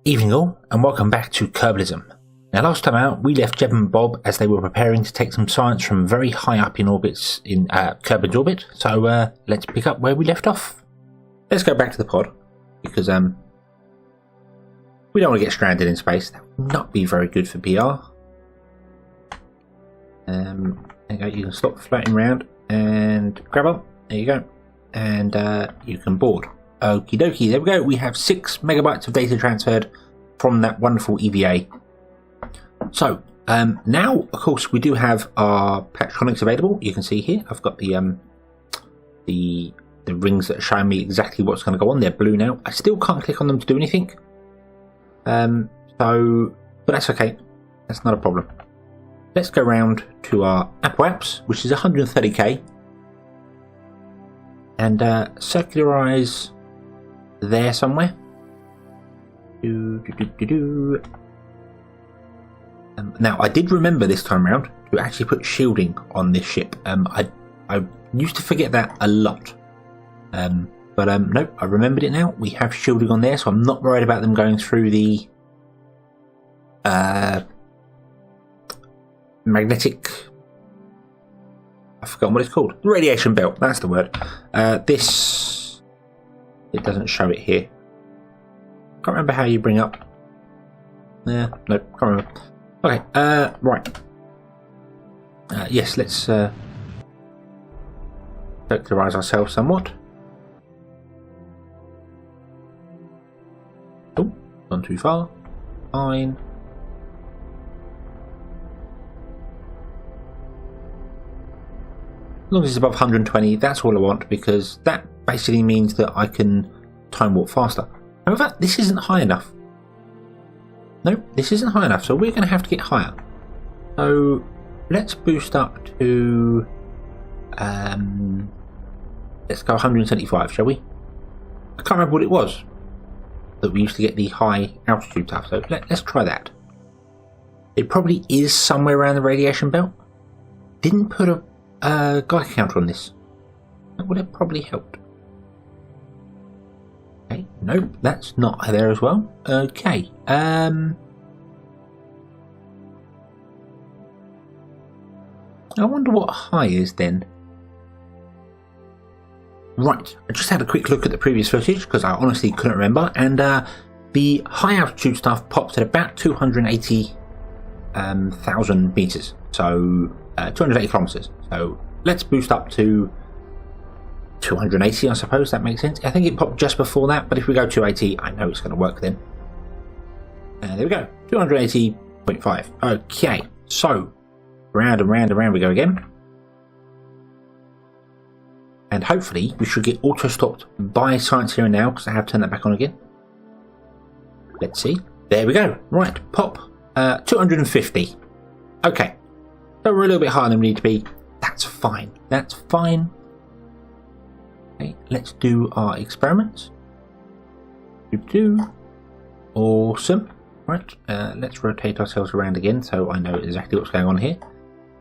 Evening all, and welcome back to Kerbalism. Now last time out we left Jeb and Bob as they were preparing to take some science from very high up in orbits in Kerbin's orbit, so let's pick up where we left off. Let's go back to the pod, because we don't want to get stranded in space. That would not be very good for PR. There you go, you can stop floating around and grab on, there you go, and you can board. Okie dokie, there we go. We have 6 megabytes of data transferred from that wonderful EVA. So now, of course, we do have our Plectronics available. You can see here, I've got the rings that are showing me exactly what's going to go on. They're blue now. I still can't click on them to do anything. But that's okay. That's not a problem. Let's go round to our Apple Apps, which is 130k, and circularize there somewhere. Now I did remember this time around to actually put shielding on this ship. I used to forget that a lot, but nope, I remembered it now. We have shielding on there, so I'm not worried about them going through the magnetic, I've forgotten what it's called, the radiation belt, that's the word. It doesn't show it here. Can't remember how you bring up. Nope, can't remember. Okay, right. Yes, let's circularize ourselves somewhat. Oh, gone too far. Fine. As long as it's above 120, that's all I want, because that basically means that I can time warp faster. However, this isn't high enough. Nope, this isn't high enough, so we're going to have to get higher. So let's boost up to let's go 175, shall we? I can't remember what it was that we used to get the high altitude stuff, so let's try that. It probably is somewhere around the radiation belt. Didn't put a Geiger counter on this. That would have probably helped. Okay, nope, that's not there as well. Okay, I wonder what high is then. Right, I just had a quick look at the previous footage because I honestly couldn't remember, and the high altitude stuff pops at about 280,000 meters, so 280 kilometers. So let's boost up to 280, I suppose that makes sense. I think it popped just before that, but if we go 280, I know it's going to work then. There we go, 280.5. Okay, so round and round and round we go again. And hopefully we should get auto-stopped by science here and now, because I have turned that back on again. Let's see. There we go. Right, pop. 250. Okay. So we're a little bit higher than we need to be. That's fine. That's fine. Okay, let's do our experiments. Awesome. Right, let's rotate ourselves around again so I know exactly what's going on here.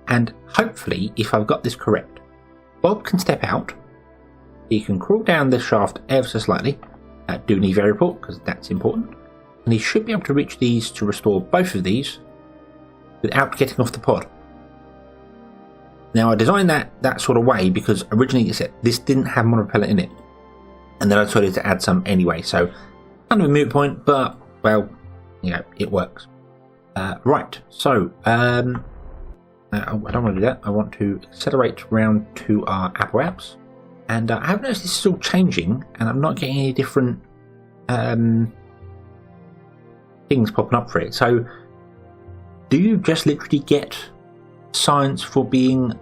And hopefully, if I've got this correct, Bob can step out. He can crawl down this shaft ever so slightly. Do an EVA report, because that's important. And he should be able to reach these to restore both of these without getting off the pod. Now I designed that sort of way because originally it said this didn't have monopropellant in it, and then I decided to add some anyway, so kind of a moot point, but well, you know, it works. Right, so I don't want to do that. I want to accelerate round to our Apple Apps, and I have noticed this is all changing and I'm not getting any different things popping up for it. So do you just literally get science for being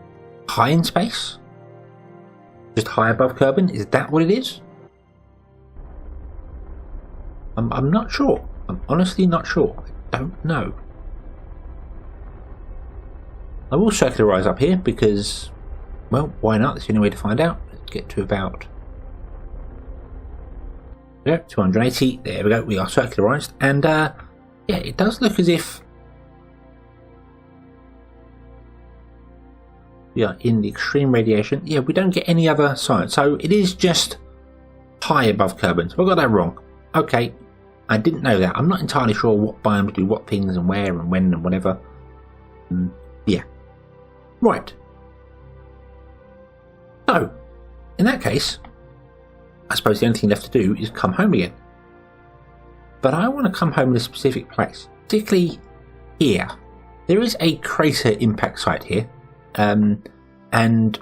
high in space? Just high above Kerbin? Is that what it is? I'm not sure. I'm honestly not sure. I don't know. I will circularize up here because, well, why not? That's the only way to find out. Let's get to about 280. There we go. We are circularized, and yeah, it does look as if we are in the extreme radiation. Yeah, we don't get any other science, so it is just high above Kerbin. So I got that wrong. Okay, I didn't know that. I'm not entirely sure what biomes do what things and where and when and whatever. Yeah. Right. So, in that case, I suppose the only thing left to do is come home again. But I want to come home in a specific place, particularly here. There is a crater impact site here, and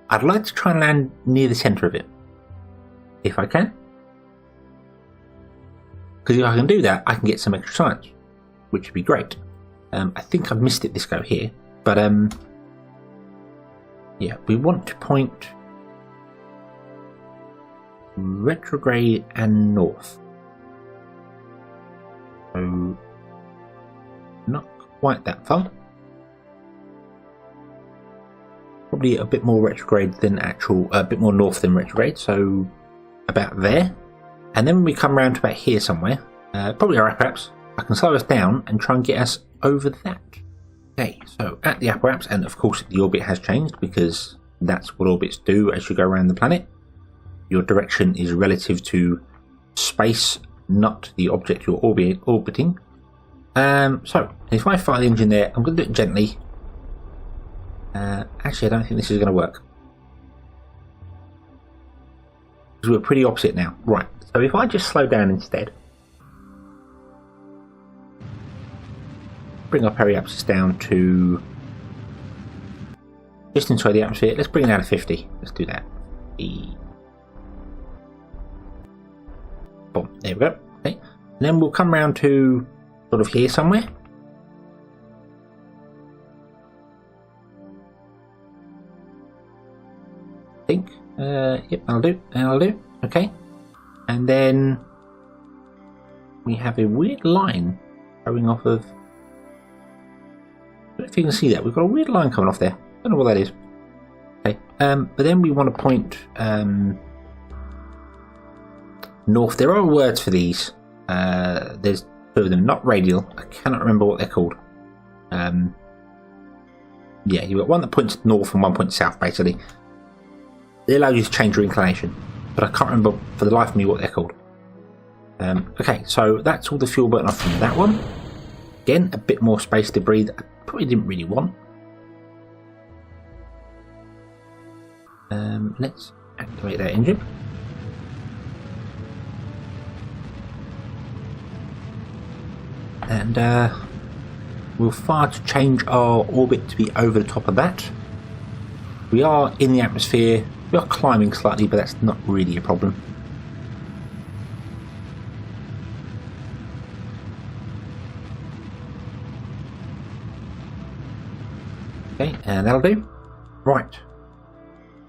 I'd like to try and land near the centre of it, if I can. Because if I can do that, I can get some extra science, which would be great. I think I've missed it this go here, but yeah, we want to point retrograde and north. So not quite that far. Probably a bit more retrograde than a bit more north than retrograde, so about there. And then when we come round to about here somewhere, probably our apps, I can slow us down and try and get us over that. Okay, so at the apps, and of course the orbit has changed because that's what orbits do as you go around the planet. Your direction is relative to space, not the object you're orbiting. So if I fire the engine there, I'm going to do it gently. Actually, I don't think this is going to work. Because we're pretty opposite now. Right, so if I just slow down instead. Bring our periapsis down to just inside the atmosphere. Let's bring it down to 50. Let's do that. Boom, there we go. Okay. And then we'll come round to sort of here somewhere. I think. Yep, that'll do. Okay. And then we have a weird line going off of. I don't know if you can see that. We've got a weird line coming off there. I don't know what that is. Okay. But then we want to point north. There are words for these. There's two of them, not radial. I cannot remember what they're called. Yeah, you've got one that points north and one points south, basically. They allow you to change your inclination, but I can't remember for the life of me what they're called. Okay, so that's all the fuel burnt off from that one. Again, a bit more space to breathe. I probably didn't really want. Let's activate that engine. And we'll fire to change our orbit to be over the top of that. We are in the atmosphere. We are climbing slightly, but that's not really a problem. Okay, and that'll do. Right.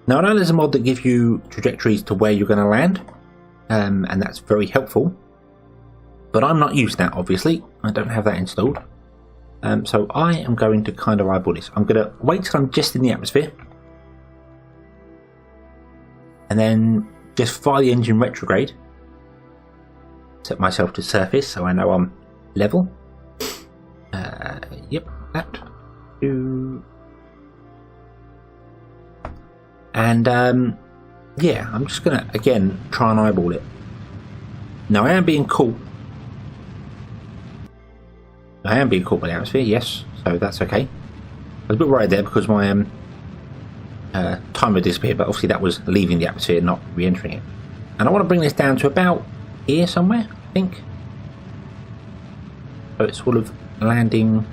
Now I know there's a mod that gives you trajectories to where you're going to land, and that's very helpful. But I'm not used to that, obviously. I don't have that installed. So I am going to kind of eyeball this. I'm going to wait till I'm just in the atmosphere. And then just fire the engine retrograde. Set myself to surface so I know I'm level. Yep, that. And yeah, I'm just going to, again, try and eyeball it. Now I am being caught. I am being caught by the atmosphere, yes, so that's okay. I was a bit worried there because my timer disappeared, but obviously that was leaving the atmosphere, not re-entering it. And I want to bring this down to about here somewhere, I think. So it's sort of landing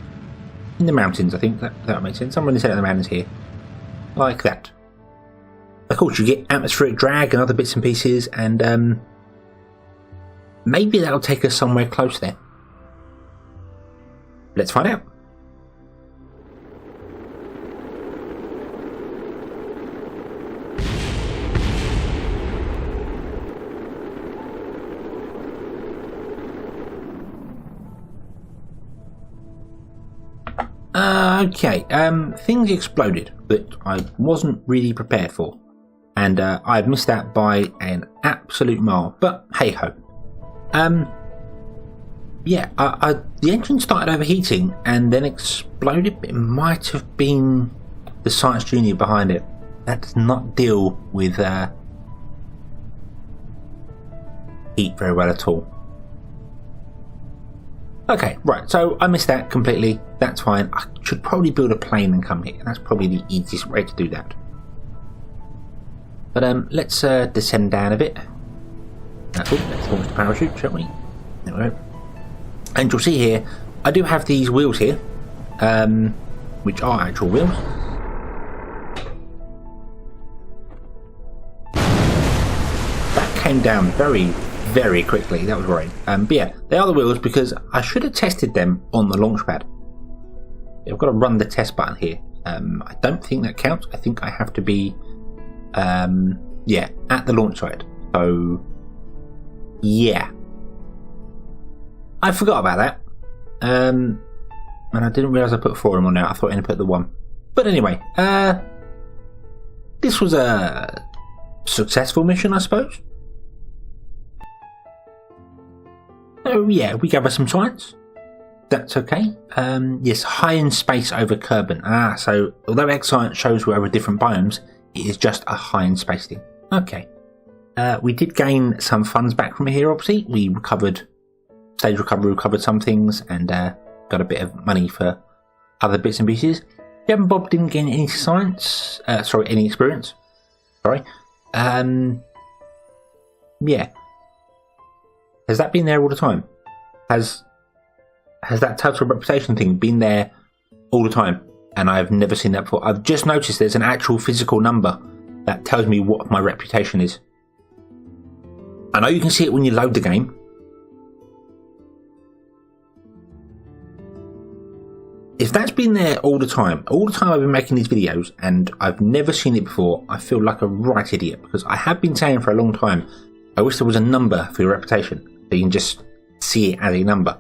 in the mountains, I think. That makes sense. Somewhere in the centre of the mountains here. Like that. Of course, you get atmospheric drag and other bits and pieces, and maybe that'll take us somewhere close there. Let's find out. Okay, things exploded that I wasn't really prepared for, and I've missed that by an absolute mile, but hey ho. Yeah, the engine started overheating and then exploded. It might have been the Science Junior behind it. That does not deal with heat very well at all. Okay, right, so I missed that completely. That's fine. I should probably build a plane and come here. That's probably the easiest way to do that. But let's descend down a bit. Let's launch the parachute, shall we? There we go. And you'll see here, I do have these wheels here, which are actual wheels. That came down very, very quickly. That was right. But yeah, they are the wheels because I should have tested them on the launch pad. I've got to run the test button here. I don't think that counts. I think I have to be, yeah, at the launch site. So, yeah. I forgot about that. And I didn't realise I put 4 on there. I thought I only put the 1. But anyway, this was a successful mission, I suppose. Oh yeah, we gather some science. That's okay. Yes, high in space over Kerbin. So although X science shows we're over different biomes, it is just a high in space thing. Okay. We did gain some funds back from here, obviously. We recovered, stage recovery, recovered some things, and got a bit of money for other bits and pieces. Jeb and Bob didn't gain any science, any experience. Sorry. Yeah. Has that been there all the time? Has that total reputation thing been there all the time? And I've never seen that before. I've just noticed there's an actual physical number that tells me what my reputation is. I know you can see it when you load the game. If that's been there all the time I've been making these videos and I've never seen it before, I feel like a right idiot, because I have been saying for a long time, I wish there was a number for your reputation, so you can just see it as a number.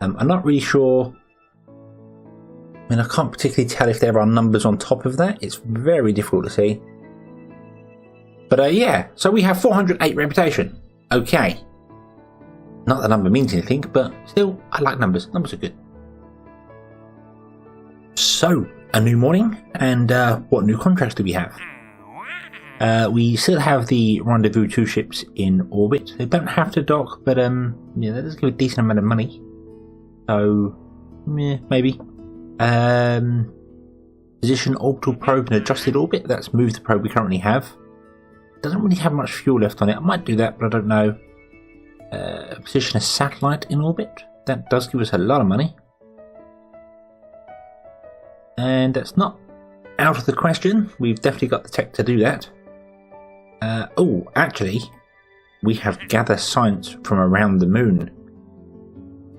I'm not really sure. I mean, I can't particularly tell if there are numbers on top of that. It's very difficult to see. But yeah, so we have 408 reputation. Okay. Not that number means anything, but still, I like numbers. Numbers are good. So, a new morning, and what new contracts do we have? We still have the Rendezvous 2 ships in orbit. They don't have to dock, but yeah, that does give a decent amount of money. So, yeah, maybe. Position orbital probe in adjusted orbit. That's moved the probe we currently have. Doesn't really have much fuel left on it. I might do that, but I don't know. Position a satellite in orbit. That does give us a lot of money. And that's not out of the question. We've definitely got the tech to do that. Oh, actually, we have gather science from around the moon.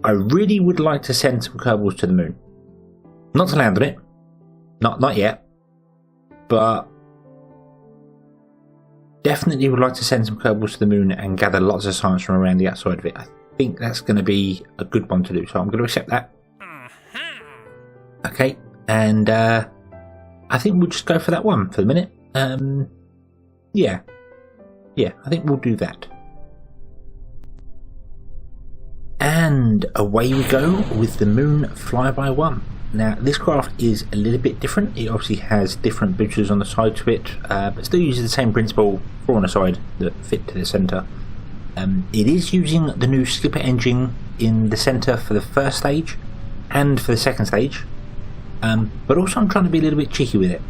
I really would like to send some Kerbals to the moon. Not to land on it. Not yet. But definitely would like to send some Kerbals to the moon and gather lots of science from around the outside of it. I think that's going to be a good one to do. So I'm going to accept that. Okay. And I think we'll just go for that one for the minute. Yeah, I think we'll do that. And away we go with the Moon Flyby 1. Now, this craft is a little bit different. It obviously has different boosters on the side to it, but still uses the same principle, 4 on the side that fit to the centre. It is using the new skipper engine in the centre for the first stage and for the second stage. But also I'm trying to be a little bit cheeky with it.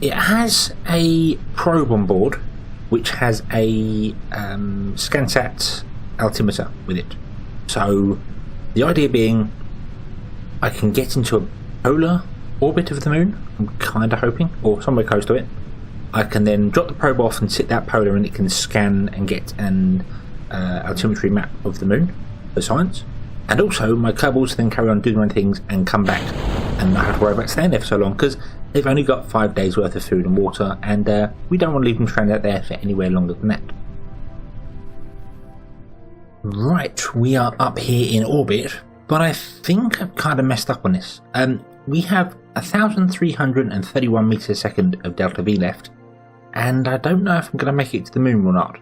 It has a probe on board which has a Scansat altimeter with it. So the idea being I can get into a polar orbit of the moon, I'm kind of hoping, or somewhere close to it. I can then drop the probe off and sit that polar and it can scan and get an altimetry map of the moon for science. And also my Kerbals then carry on doing their own things and come back and not have to worry about staying there for so long, because they've only got 5 days worth of food and water, and we don't want to leave them stranded out there for anywhere longer than that. Right, we are up here in orbit, but I think I've kind of messed up on this. We have 1,331 meters a second of delta V left, and I don't know if I'm going to make it to the moon or not.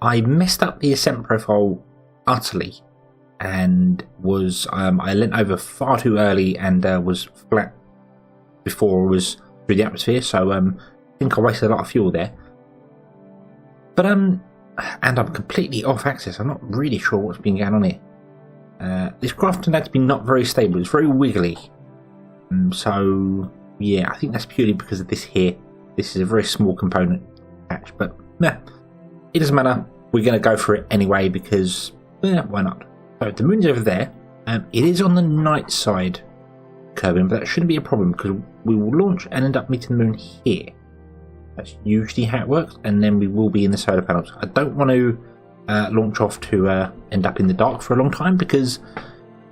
I messed up the ascent profile utterly, and was I leant over far too early and was flat before I was through the atmosphere, so I think I wasted a lot of fuel there. But and I'm completely off axis. I'm not really sure what's been going on here. This craft turned out to be not very stable. It's very wiggly. So yeah, I think that's purely because of this here. This is a very small component attached, but nah, it doesn't matter. We're going to go for it anyway because why not? So the moon's over there. It is on the night side, Kerbin, but that shouldn't be a problem because we will launch and end up meeting the moon here. That's usually how it works, and then we will be in the solar panels. I don't want to launch off to end up in the dark for a long time because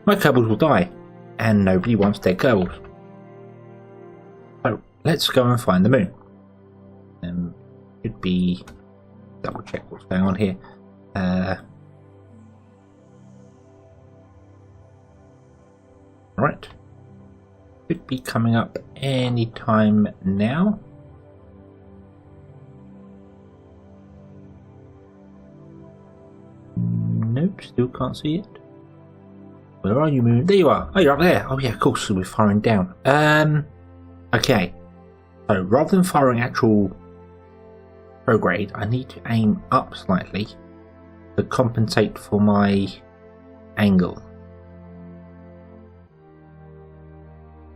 my Kerbals will die, and nobody wants their Kerbals. So let's go and find the moon. Should be double check what's going on here. Right, should be coming up any time now. Nope, still can't see it. Where are you, moon? There you are. Oh, you're up there. Oh yeah, of course, so we're firing down. Okay. So rather than firing actual prograde, I need to aim up slightly to compensate for my angle.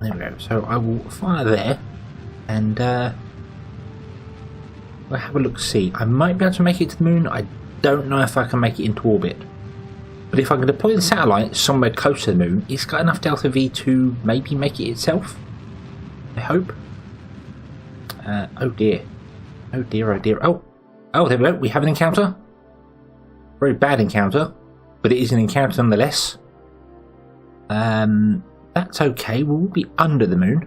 There we go. So I will fire there, and we'll have a look. See, I might be able to make it to the moon. I don't know if I can make it into orbit, but if I can deploy the satellite somewhere close to the moon, it's got enough delta V to maybe make it itself. I hope. Oh dear. Oh dear, oh dear. Oh, there we go. We have an encounter. Very bad encounter, but it is an encounter nonetheless. That's okay. We'll be under the moon.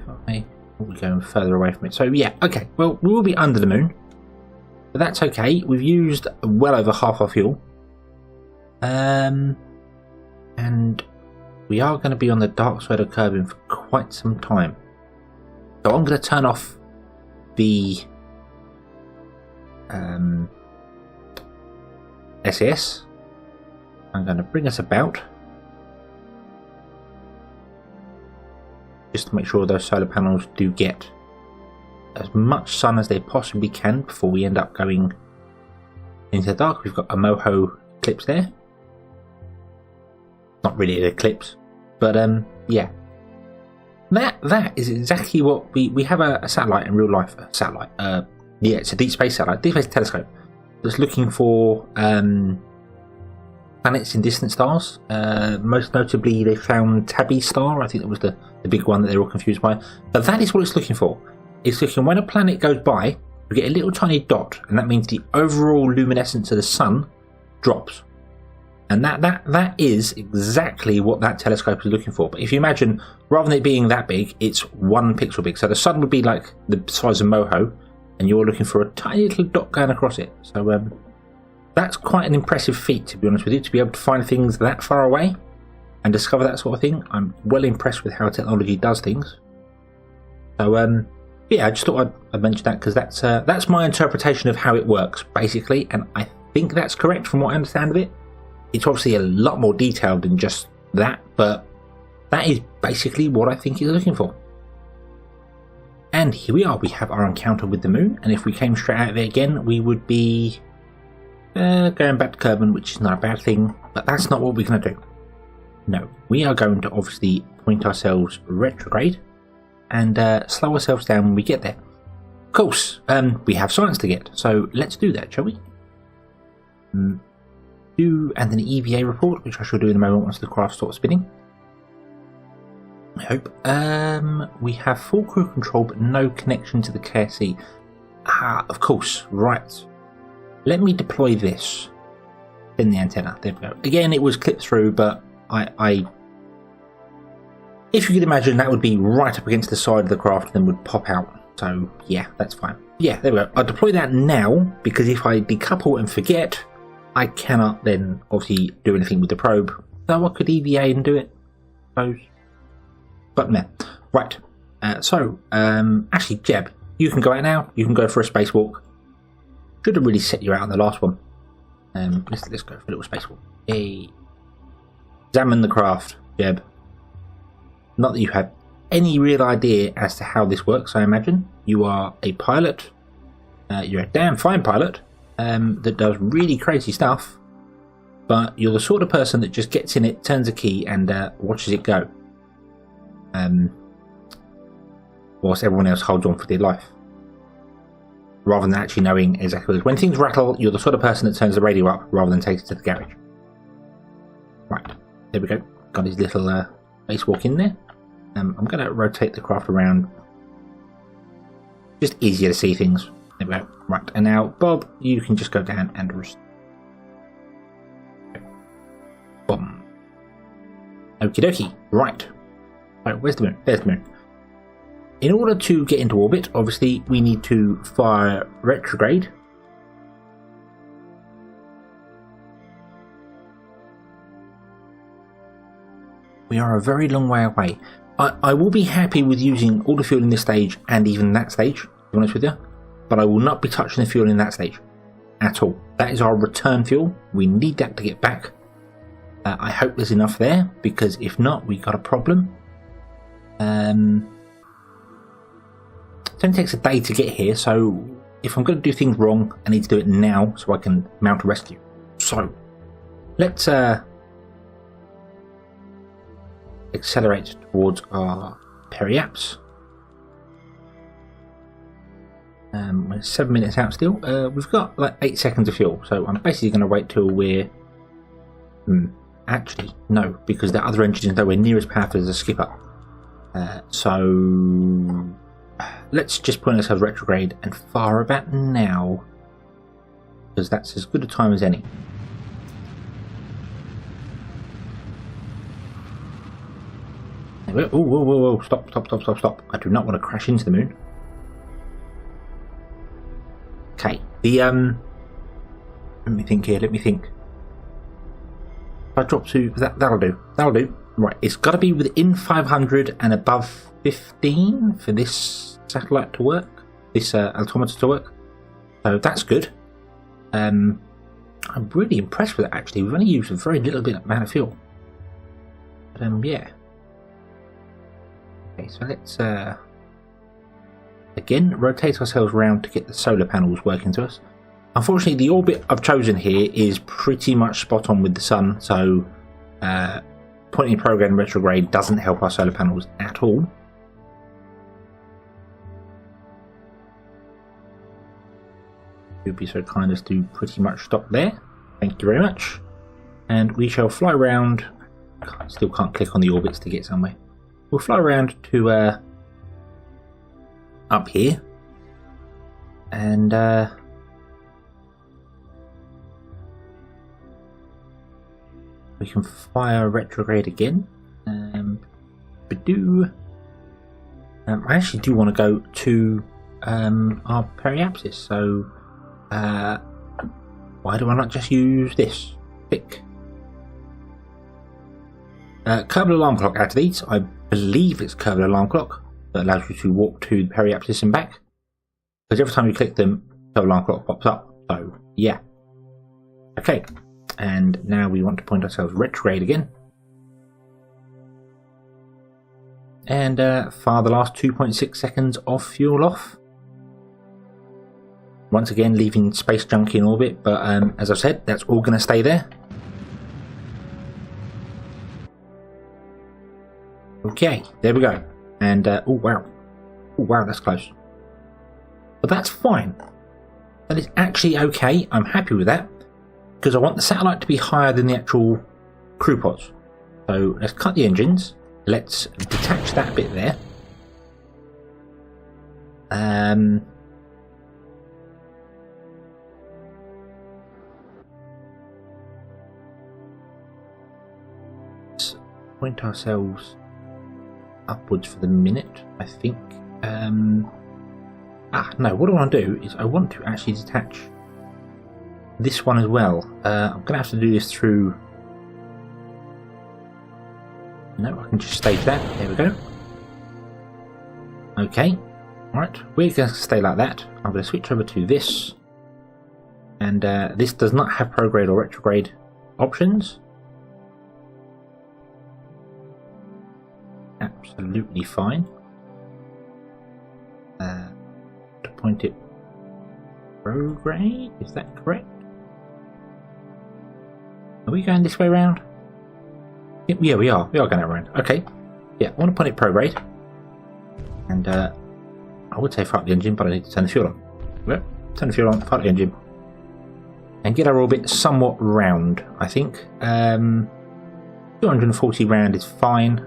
Okay, we'll be going further away from it. So yeah, okay. Well, we will be under the moon, but that's okay. We've used well over half our fuel, and we are going to be on the dark side of Kerbin for quite some time. So I'm going to turn off the SAS. I'm going to bring us about, just to make sure those solar panels do get as much sun as they possibly can before we end up going into the dark. We've got a Moho eclipse there. Not really an eclipse, but yeah. That is exactly what we have a satellite in real life. A satellite, yeah, it's a deep space satellite, deep space telescope that's looking for planets in distant stars. Most notably, they found Tabby star. I think that was the big one that they were all confused by. But that is what it's looking for. It's looking when a planet goes by, we get a little tiny dot, and that means the overall luminescence of the sun drops. And that is exactly what that telescope is looking for. But if you imagine, rather than it being that big, it's 1 pixel big. So the sun would be like the size of Moho, and you're looking for a tiny little dot going across it. So that's quite an impressive feat, to be honest with you, to be able to find things that far away and discover that sort of thing. I'm well impressed with how technology does things. So yeah, I just thought I'd mention that because that's my interpretation of how it works, basically, and I think that's correct from what I understand of it. It's obviously a lot more detailed than just that, but that is basically what I think it's looking for. And here we are, we have our encounter with the moon, and if we came straight out of it again, we would be going back to Kerbin, which is not a bad thing, but that's not what we're going to do. No, we are going to obviously point ourselves retrograde and slow ourselves down when we get there. Of course, we have science to get, so let's do that, shall we? And an EVA report, which I shall do in a moment once the craft stops spinning. I hope. We have full crew control but no connection to the KSC. Ah, of course, right. Let me deploy this in the antenna. There we go. Again, it was clipped through, but I if you could imagine, that would be right up against the side of the craft and then would pop out. So yeah, that's fine. Yeah, there we go. I'll deploy that now, because if I decouple and forget, I cannot then obviously do anything with the probe. So I could EVA and do it, I suppose. But no. Right. Actually, Jeb, you can go out now. You can go for a spacewalk. Should have really set you out on the last one. Let's go for a little spacewalk. Hey. Examine the craft, Jeb. Not that you have any real idea as to how this works, I imagine. You are a pilot. You're a damn fine pilot that does really crazy stuff, but you're the sort of person that just gets in it, turns a key, and watches it go. Whilst everyone else holds on for dear life. Rather than actually knowing exactly what it is. When things rattle, you're the sort of person that turns the radio up rather than takes it to the garage. Right, there we go. Got his little spacewalk in there. I'm going to rotate the craft around. Just easier to see things. There we go. Right, and now, Bob, you can just go down and rest. Boom. Okie dokie. Right. Right, where's the moon? There's the moon. In order to get into orbit, obviously, we need to fire retrograde. We are a very long way away. I will be happy with using all the fuel in this stage and even that stage, to be honest with you. But I will not be touching the fuel in that stage at all. That is our return fuel. We need that to get back. I hope there's enough there, because if not, we got a problem. It only takes a day to get here, so if I'm going to do things wrong, I need to do it now so I can mount a rescue. So, let's accelerate towards our periaps. We're 7 minutes out still. We've got like 8 seconds of fuel, so I'm basically going to wait till we're... actually, no, because the other engine is nowhere near as powerful as the skipper. So let's just point ourselves retrograde and fire about now, because that's as good a time as any. Whoa, whoa, whoa, whoa, stop, stop, stop, stop, stop. I do not want to crash into the moon. Okay, let me think here, let me think. If I drop to, that'll do. Right, it's got to be within 500 and above 15 for this satellite to work, this altimeter to work. So that's good. I'm really impressed with it, actually. We've only used a very little bit amount of fuel. But, yeah. Okay, so let's again rotate ourselves around to get the solar panels working to us. Unfortunately, the orbit I've chosen here is pretty much spot on with the sun, so pointing program retrograde doesn't help our solar panels at all. You'd be so kind as to pretty much stop there. Thank you very much. And we shall fly around. I still can't click on the orbits to get somewhere. We'll fly around to up here, and we can fire retrograde again. I actually do want to go to our periapsis, so why do I not just use this? Pick. Kerbal alarm clock out of these. I believe it's Kerbal alarm clock that allows you to walk to the periapsis and back. Because every time you click them, Kerbal alarm clock pops up. So yeah. Okay. And now we want to point ourselves retrograde again. And fire the last 2.6 seconds of fuel off. Once again, leaving space junk in orbit, but as I've said, that's all going to stay there. Okay, there we go. And, oh wow. Oh wow, that's close. But that's fine. That is actually okay. I'm happy with that, because I want the satellite to be higher than the actual crew pods. So let's cut the engines. Let's detach that bit there. Let's point ourselves upwards for the minute, I think. No, what I want to do is I want to actually detach this one as well. I'm going to have to do this through... No, I can just stage that. There we go. Okay. Right, we're going to stay like that. I'm going to switch over to this. And this does not have prograde or retrograde options. Absolutely fine. To point it prograde, is that correct? Are we going this way around? Yeah, we are going around. Okay. Yeah, I want to put it prograde. And I would say fire up the engine, but I need to turn the fuel on. Yep, turn the fuel on, fire up the engine. And get our orbit somewhat round, I think. 240 round is fine.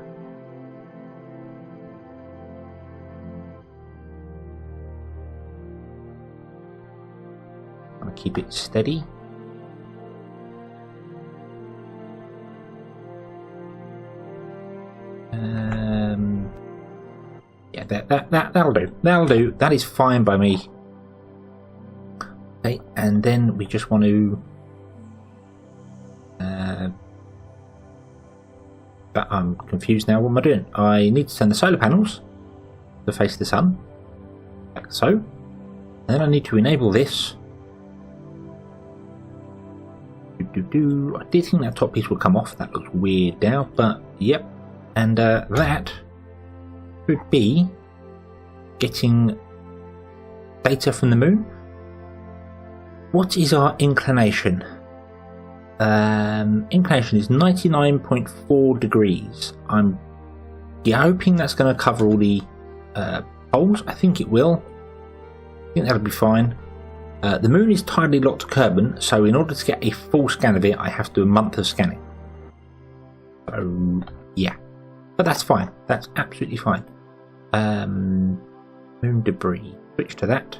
I'll keep it steady. Yeah, that'll do. That'll do. That is fine by me. Okay, and then we just want to. But I'm confused now. What am I doing? I need to turn the solar panels to face the sun, like so. And then I need to enable this. I did think that top piece would come off. That looks weird now, but yep. And that should be getting data from the moon. What is our inclination? Inclination is 99.4 degrees. I'm hoping that's going to cover all the poles. I think it will. I think that'll be fine. The moon is tightly locked to Kerbin, so in order to get a full scan of it, I have to do a month of scanning. So, yeah. But that's fine. That's absolutely fine. Moon debris. Switch to that.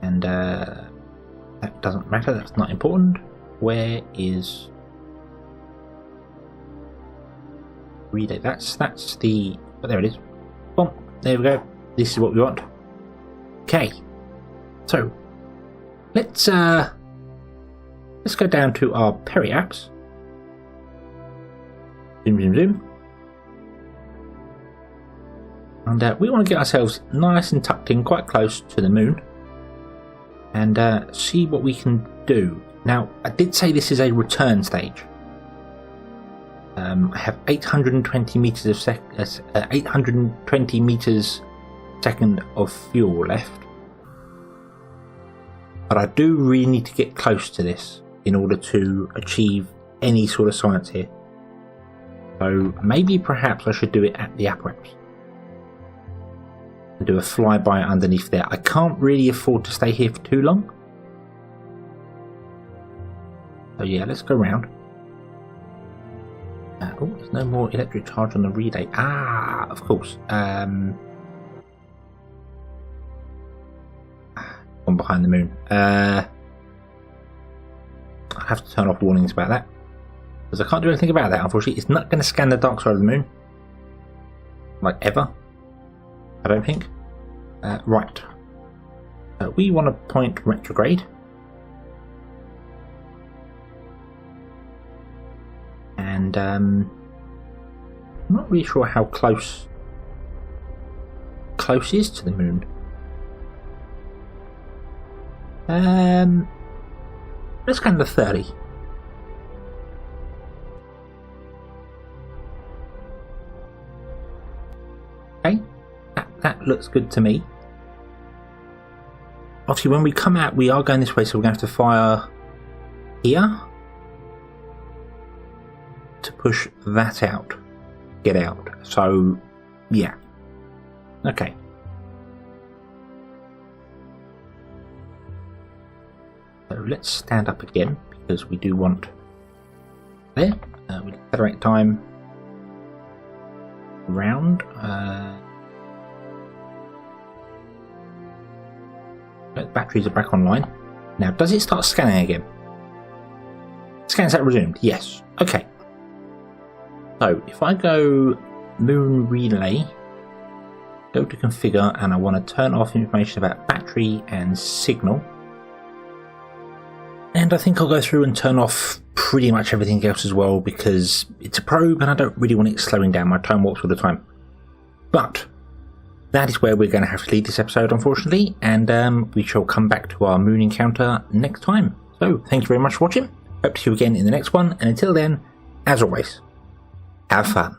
And that doesn't matter. That's not important. Where is relay? That's the. Oh, there it is. Boom. There we go. This is what we want. Okay. So let's go down to our Peri apps. Zoom, zoom, zoom. And we want to get ourselves nice and tucked in quite close to the moon and see what we can do. Now, I did say this is a return stage. I have 820 meters 820 meters second of fuel left. But I do really need to get close to this in order to achieve any sort of science here. So maybe perhaps I should do it at the apparatus and do a flyby underneath there. I can't really afford to stay here for too long. So yeah, let's go round. Oh, there's no more electric charge on the relay. Ah, of course. One behind the moon. I'll have to turn off warnings about that, because I can't do anything about that, unfortunately. It's not going to scan the dark side of the moon. Like, ever. I don't think. Right. We want to point retrograde. And, I'm not really sure how close is to the moon. Let's go to 30. Okay, that looks good to me. Obviously, when we come out, we are going this way, so we're going to have to fire here to push that out, get out. So, yeah. Okay. So let's stand up again, because we do want there. We'll accelerate time round. The batteries are back online. Now, does it start scanning again? Scans that resumed. Yes. Okay. So if I go moon relay, go to configure, and I want to turn off information about battery and signal. And I think I'll go through and turn off pretty much everything else as well, because it's a probe and I don't really want it slowing down my time warps all the time. But that is where we're going to have to leave this episode, unfortunately, and we shall come back to our moon encounter next time. So thank you very much for watching. Hope to see you again in the next one, and until then, as always, have fun.